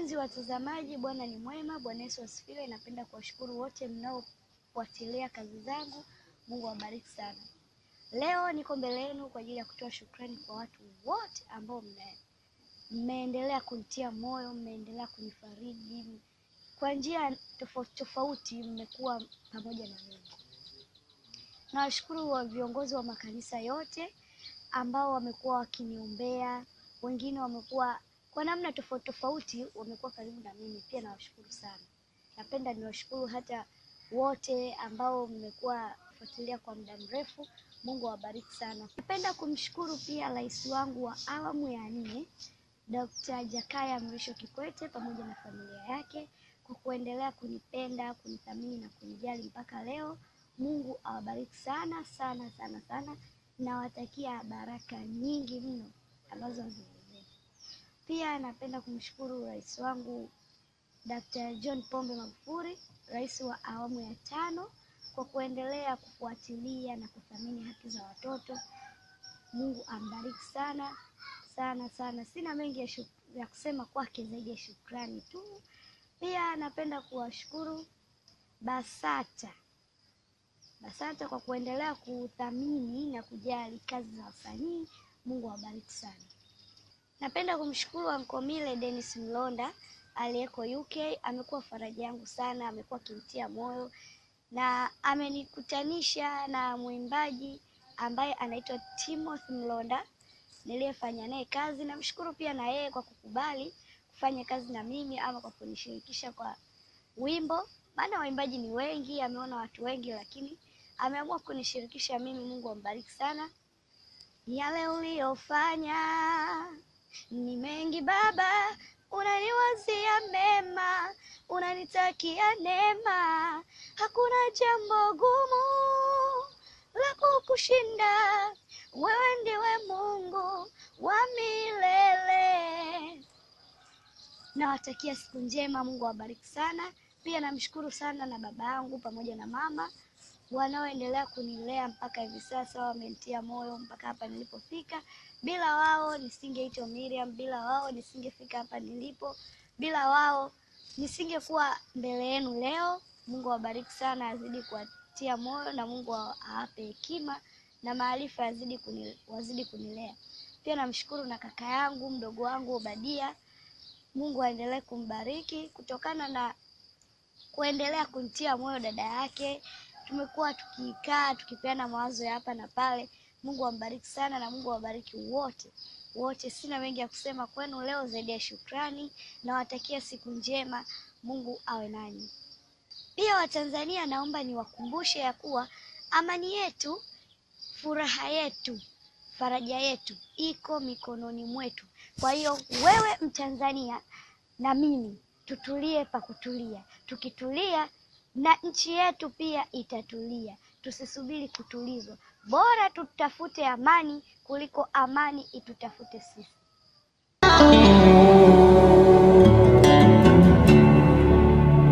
Wapenzi watazamaji, Bwana ni mwema, Bwana Yesu asifiwe. Napenda kuwashukuru wote mnaofuatilia kazi zangu. Mungu awabariki sana. Leo niko mbele yenu kwa ajili ya kutoa shukrani kwa watu wote ambao mmeendelea kunitia moyo, mmeendelea kunifariji kwa njia tofauti tofauti, mmekuwa pamoja na mimi. Nawashukuru wa viongozi wa makanisa yote ambao wamekuwa wakiniombea, wengine wamekuwa kwa namna tofauti tofauti wamekuwa karibu na mimi, pia nawashukuru sana. Napenda niwashukuru hata wote ambao mmekuwa kufuatilia kwa muda mrefu. Mungu awabariki sana. Napenda kumshukuru pia rais wangu wa awamu ya 4, Dr. Jakaya Mrisho Kikwete pamoja na familia yake kwa kuendelea kunipenda, kunithamini na kunijali mpaka leo. Mungu awabariki sana sana sana sana. Nawatakia baraka nyingi mno ambazo zimezidi. Pia napenda kumshukuru rais wangu Dr. John Pombe Magufuli, rais wa awamu ya 5, kwa kuendelea kufuatilia na kuthamini haki za watoto. Mungu ambariki sana sana sana. Sina mengi ya kusema kwake zaidi ya shukrani tu. Pia napenda kuwashukuru BASATA kwa kuendelea kuthamini na kujali kazi za wasanii. Mungu awabariki sana. Napenda kumshukuru Ankomile Dennis Mlonda aliyeko UK. Amekuwa faraja yangu sana, amekuwa akinitia moyo na amenikutanisha na mwimbaji ambaye anaitwa Timothy Mlonda niliyefanya naye kazi. Namshukuru pia na yeye kwa kukubali kufanya kazi na mimi ama kwa kunishirikisha kwa wimbo. Maana waimbaji ni wengi, ameona watu wengi, lakini ameamua kunishirikisha mimi. Mungu ambariki sana. Yale uliyofanya ni mengi Baba, unaniwazia mema, unanitakia neema. Hakuna jambo gumu la kukushinda, wewe ndiwe Mungu wa milele. Nawatakia siku njema, Mungu awabariki sana. Pia namshukuru sana na baba yangu pamoja na mama wanaoendelea kunilea mpaka hivi sasa, wamenitia moyo mpaka hapa nilipofika. Bila wao nisingeitwa Miriam, bila wao nisingefika hapa nilipo, bila wao nisingekuwa mbele yenu leo. Mungu awabariki sana, azidi kuwatia moyo na Mungu awape hekima na maarifa, wazidi kunilea. Pia namshukuru na kaka yangu mdogo wangu Obadia. Mungu aendelee kumbariki kutokana na kuendelea kunitia moyo dada yake. Tumekuwa tukikaa tukipeana mawazo ya hapa na pale. Mungu ambariki sana na Mungu awabariki wote. Sina mengi ya kusema kwenu leo zaidi ya shukrani. Nawatakia siku njema. Mungu awe nanyi. Pia Watanzania, naomba niwakumbushe ya kuwa amani yetu, furaha yetu, faraja yetu iko mikononi mwetu. Kwa hiyo wewe Mtanzania na mimi tutulie pa kutulia. Tukitulia na nchi yetu pia itatulia. Tusisubiri kutulizwa. Bora tutafute amani kuliko amani itutafute sisi.